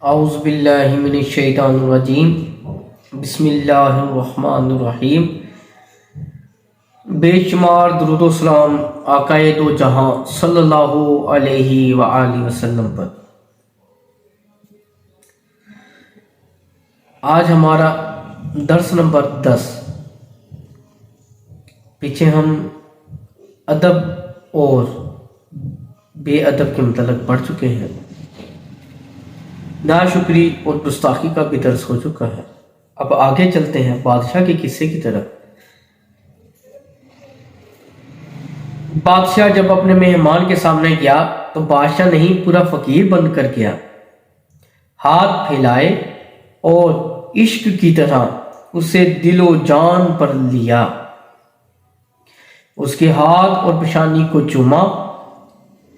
اعوذ باللہ من الشیطان الرجیم بسم اللہ الرحمن الرحیم۔ بے شمار درود و سلام آقائے دو جہاں صلی اللہ علیہ وآلہ وسلم پر۔ آج ہمارا درس نمبر 10۔ پیچھے ہم ادب اور بے ادب کے متعلق پڑھ چکے ہیں۔ ناشکری اور گستاخی کا بھی درس ہو چکا ہے۔ اب آگے چلتے ہیں بادشاہ کے قصے کی طرف۔ بادشاہ جب اپنے مہمان کے سامنے گیا تو بادشاہ نہیں پورا فقیر بن کر گیا، ہاتھ پھیلائے اور عشق کی طرح اسے دل و جان پر لیا، اس کے ہاتھ اور پیشانی کو چوما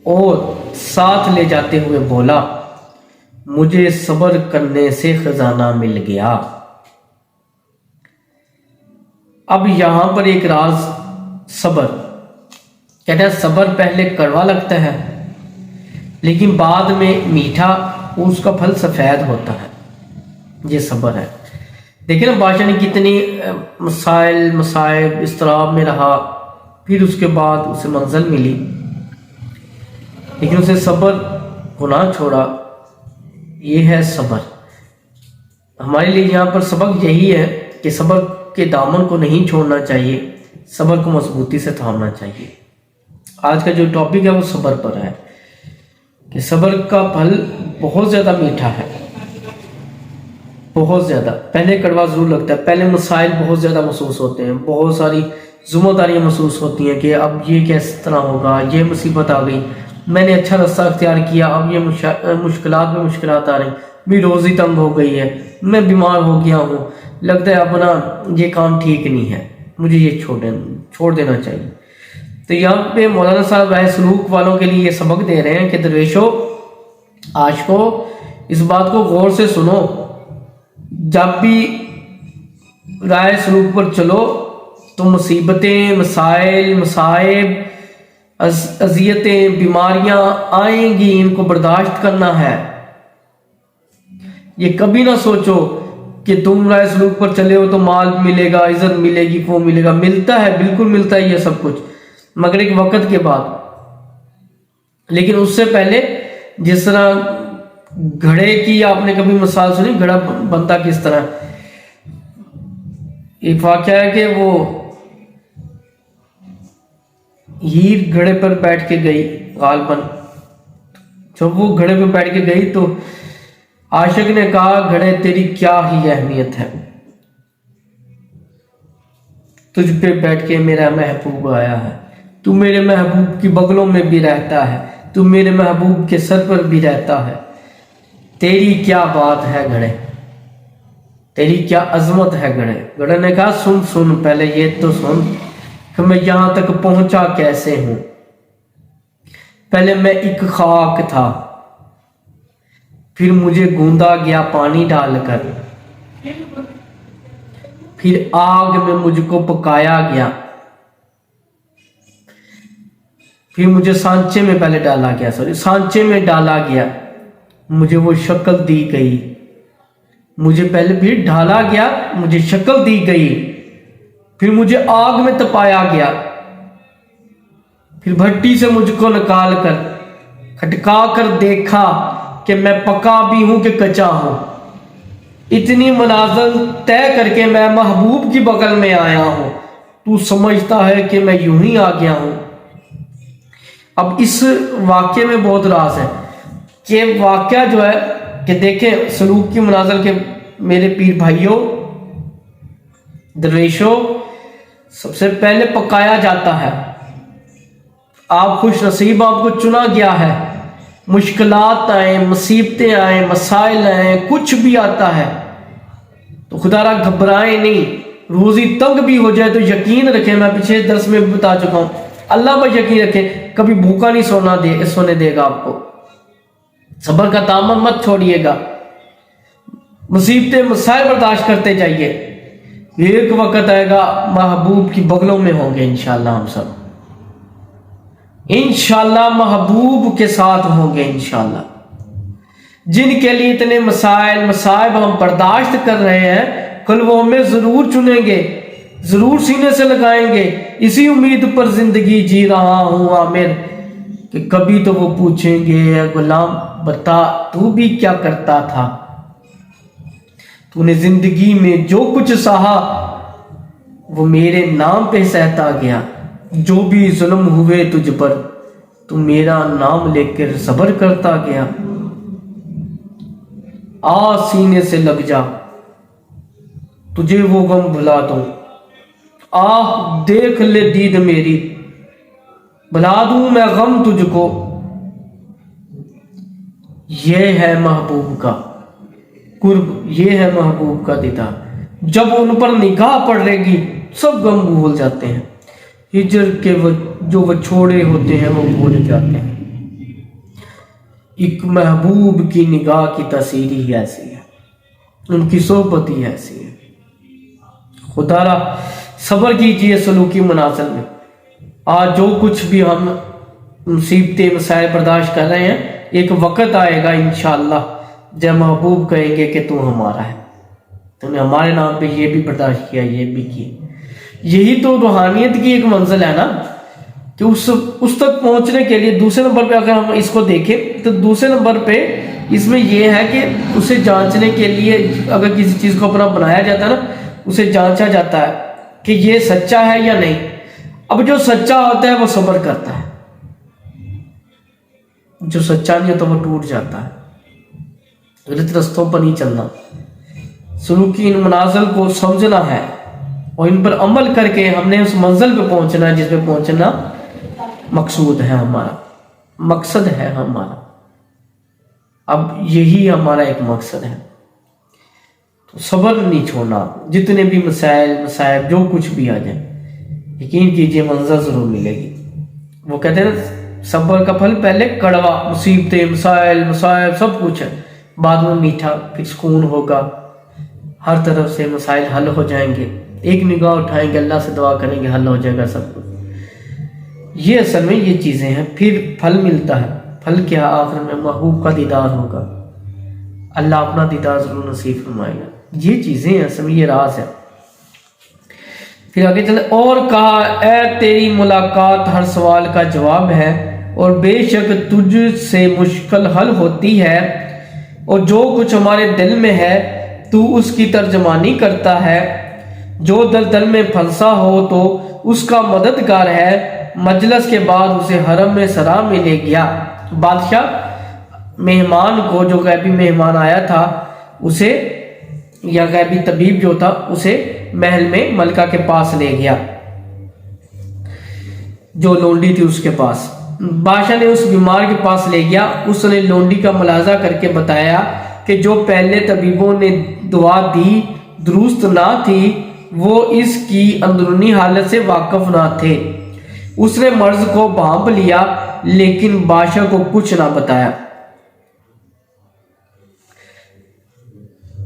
اور ساتھ لے جاتے ہوئے بولا، مجھے صبر کرنے سے خزانہ مل گیا۔ اب یہاں پر ایک راز صبر کہتے ہیں، صبر پہلے کڑوا لگتا ہے لیکن بعد میں میٹھا، اس کا پھل سفید ہوتا ہے۔ یہ صبر ہے۔ دیکھیں نا، بادشاہ نے کتنی مسائل مصائب اضطراب میں رہا، پھر اس کے بعد اسے منزل ملی، لیکن اسے صبر کو نہ چھوڑا۔ یہ ہے صبر۔ ہمارے لیے یہاں پر سبق یہی ہے کہ صبر کے دامن کو نہیں چھوڑنا چاہیے، صبر کو مضبوطی سے تھامنا چاہیے۔ آج کا جو ٹاپک ہے وہ صبر پر ہے کہ صبر کا پھل بہت زیادہ میٹھا ہے، بہت زیادہ۔ پہلے کڑوا ضرور لگتا ہے، پہلے مسائل بہت زیادہ محسوس ہوتے ہیں، بہت ساری ذمہ داریاں محسوس ہوتی ہیں کہ اب یہ کس طرح ہوگا، یہ مصیبت آ گئی، میں نے اچھا رستہ اختیار کیا، اب یہ مشکلات میں مشکلات آ رہی، میری روزی تنگ ہو گئی ہے، میں بیمار ہو گیا ہوں، لگتا ہے اپنا یہ کام ٹھیک نہیں ہے، مجھے یہ چھوڑ دینا چاہیے۔ تو یہاں پہ مولانا صاحب رائے سلوک والوں کے لیے یہ سبق دے رہے ہیں کہ درویشو، عاشقو، اس بات کو غور سے سنو، جب بھی رائے سلوک پر چلو تو مصیبتیں، مسائل، مصائب، اذیتیں، بیماریاں آئیں گی، ان کو برداشت کرنا ہے۔ یہ کبھی نہ سوچو کہ تم رائے سلوک پر چلے ہو تو مال ملے گا، عزت ملے گی، وہ ملے گا۔ ملتا ہے، بالکل ملتا ہے یہ سب کچھ، مگر ایک وقت کے بعد۔ لیکن اس سے پہلے، جس طرح گھڑے کی آپ نے کبھی مثال سنی، گھڑا بنتا کس طرح؟ ایک واقعہ ہے کہ وہ ہیر گھڑے پر بیٹھ کے گئی، غالباً جب وہ گھڑے پر بیٹھ کے گئی تو عاشق نے کہا، گھڑے تیری کیا ہی اہمیت ہے، تجھ پہ بیٹھ کے میرا محبوب آیا ہے، تو میرے محبوب کی بغلوں میں بھی رہتا ہے، تو میرے محبوب کے سر پر بھی رہتا ہے، تیری کیا بات ہے گھڑے، تیری کیا عظمت ہے گھڑے۔ گھڑے نے کہا، سن پہلے یہ تو سن کہ میں یہاں تک پہنچا کیسے ہوں۔ پہلے میں ایک خاک تھا، پھر مجھے گوندا گیا پانی ڈال کر، پھر آگ میں مجھ کو پکایا گیا، پھر مجھے سانچے میں پہلے سانچے میں ڈالا گیا، مجھے وہ شکل دی گئی، مجھے پہلے پھر ڈھالا گیا، مجھے شکل دی گئی، پھر مجھے آگ میں تپایا گیا، پھر بھٹی سے مجھ کو نکال کر کھٹکا کر دیکھا کہ میں پکا بھی ہوں کہ کچا ہوں۔ اتنی منازل طے کر کے میں محبوب کی بغل میں آیا ہوں، تو سمجھتا ہے کہ میں یوں ہی آ گیا ہوں۔ اب اس واقعے میں بہت راز ہے کہ واقعہ جو ہے کہ دیکھیں سلوک کی منازل کے میرے پیر بھائیوں، درویشوں، سب سے پہلے پکایا جاتا ہے۔ آپ خوش نصیب، آپ کو چنا گیا ہے۔ مشکلات آئیں، مصیبتیں آئیں، مسائل آئیں، کچھ بھی آتا ہے تو خدا را گھبرائیں نہیں۔ روزی تنگ بھی ہو جائے تو یقین رکھیں، میں پچھلے درس میں بھی بتا چکا ہوں، اللہ پر یقین رکھیں، کبھی بھوکا نہیں سونے دے گا آپ کو۔ صبر کا دامن مت چھوڑیے گا، مصیبتیں مسائل برداشت کرتے جائیے، ایک وقت آئے گا محبوب کی بغلوں میں ہوں گے انشاءاللہ، ہم سب انشاءاللہ محبوب کے ساتھ ہوں گے انشاءاللہ۔ جن کے لیے اتنے مسائل مصائب ہم برداشت کر رہے ہیں، کل وہ ہمیں ضرور چنیں گے، ضرور سینے سے لگائیں گے۔ اسی امید پر زندگی جی رہا ہوں عامر، کہ کبھی تو وہ پوچھیں گے اے غلام بتا تو بھی کیا کرتا تھا، تو نے زندگی میں جو کچھ سہا وہ میرے نام پہ سہتا گیا، جو بھی ظلم ہوئے تجھ پر تو میرا نام لے کر صبر کرتا گیا۔ آ سینے سے لگ جا تجھے وہ غم بھلا دوں، آہ دیکھ لے دید میری بھلا دوں میں غم تجھ کو۔ یہ ہے محبوب کا قرب، یہ ہے محبوب کا دیدار، جب ان پر نگاہ پڑے گی سب غم بھول جاتے ہیں، ہجر کے جو وچھوڑے ہوتے ہیں وہ بھول جاتے ہیں۔ ایک محبوب کی نگاہ کی تاثیر ہی ایسی ہے، ان کی صحبت ہی ایسی ہے۔ خدا را صبر کیجئے سلوکی منازل میں۔ آج جو کچھ بھی ہم مصیبتیں مسائل برداشت کر رہے ہیں، ایک وقت آئے گا انشاءاللہ جب محبوب کہیں گے کہ تو ہمارا ہے، تو نے ہمارے نام پہ یہ بھی برداشت کیا، یہ بھی کیا۔ یہی تو روحانیت کی ایک منزل ہے نا، کہ اس تک پہنچنے کے لیے دوسرے نمبر پہ اگر ہم اس کو دیکھیں تو دوسرے نمبر پہ اس میں یہ ہے کہ اسے جانچنے کے لیے اگر کسی چیز کو اپنا بنایا جاتا ہے نا، اسے جانچا جاتا ہے کہ یہ سچا ہے یا نہیں۔ اب جو سچا ہوتا ہے وہ صبر کرتا ہے، جو سچا نہیں ہوتا وہ ٹوٹ جاتا ہے۔ غلط رستوں پر نہیں چلنا، سلوکی ان منازل کو سمجھنا ہے اور ان پر عمل کر کے ہم نے اس منزل پہ پہنچنا ہے جس پہ پہنچنا مقصود ہے، ہمارا مقصد ہے ہمارا۔ اب یہی ہمارا ایک مقصد ہے، تو صبر نہیں چھوڑنا، جتنے بھی مسائل مصائب جو کچھ بھی آ جائیں، یقین کیجئے منزل ضرور ملے گی۔ وہ کہتے ہیں صبر کا پھل پہلے کڑوا، مصیبتیں مسائل مصائب سب کچھ ہے، بعد میں میٹھا، پھر سکون ہوگا، ہر طرف سے مسائل حل ہو جائیں گے، ایک نگاہ اٹھائیں گے اللہ سے دعا کریں گے حل ہو جائے گا سب کچھ۔ یہ اصل میں یہ چیزیں ہیں، پھر پھل ملتا ہے۔ پھل کیا؟ آخر میں محبوب کا دیدار ہوگا، اللہ اپنا دیدار ضرور نصیب فرمائے گا۔ یہ چیزیں ہیں، اصل میں یہ راز ہے۔ پھر آگے چلے، اور کہا اے تیری ملاقات ہر سوال کا جواب ہے، اور بے شک تجھ سے مشکل حل ہوتی ہے، اور جو کچھ ہمارے دل میں ہے تو اس کی ترجمانی کرتا ہے، جو دل میں پھنسا ہو تو اس کا مددگار ہے۔ مجلس کے بعد اسے حرم میں سرا میں لے گیا، بادشاہ مہمان کو، جو غیبی مہمان آیا تھا اسے، یا غیبی طبیب جو تھا اسے محل میں ملکہ کے پاس لے گیا، جو لونڈی تھی اس کے پاس۔ بادشاہ نے اس بیمار کے پاس لے گیا، اس نے لونڈی کا ملاحظہ کر کے بتایا کہ جو پہلے طبیبوں نے دعا دی درست نہ تھی، وہ اس کی اندرونی حالت سے واقف نہ تھے۔ اس نے مرض کو بھانپ لیا لیکن بادشاہ کو کچھ نہ بتایا۔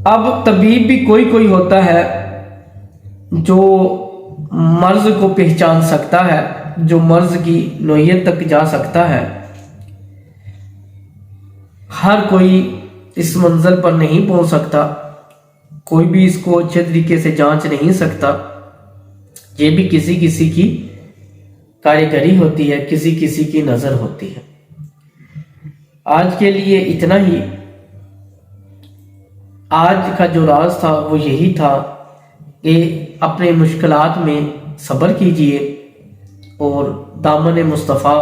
اب طبیب بھی کوئی ہوتا ہے جو مرض کو پہچان سکتا ہے، جو مرض کی نوعیت تک جا سکتا ہے۔ ہر کوئی اس منزل پر نہیں پہنچ سکتا، کوئی بھی اس کو اچھے طریقے سے جانچ نہیں سکتا۔ یہ بھی کسی کی کاریگری ہوتی ہے، کسی کی نظر ہوتی ہے۔ آج کے لیے اتنا ہی۔ آج کا جو راز تھا وہ یہی تھا کہ اپنے مشکلات میں صبر کیجئے اور دامن مصطفیٰ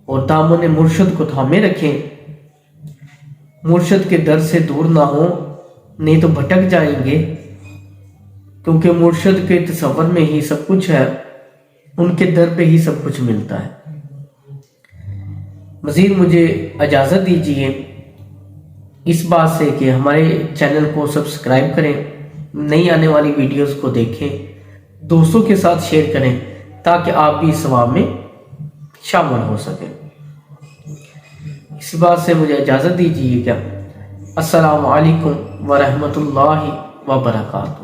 اور دامن مرشد کو تھامے رکھیں، مرشد کے در سے دور نہ ہوں، نہیں تو بھٹک جائیں گے، کیونکہ مرشد کے تصور میں ہی سب کچھ ہے، ان کے در پہ ہی سب کچھ ملتا ہے۔ مزید مجھے اجازت دیجیے اس بات سے کہ ہمارے چینل کو سبسکرائب کریں، نئی آنے والی ویڈیوز کو دیکھیں، دوستوں کے ساتھ شیئر کریں تاکہ آپ بھی اس ثواب میں شامل ہو سکیں۔ اس بات سے مجھے اجازت دیجیے گا۔ السلام علیکم ورحمۃ اللہ وبرکاتہ۔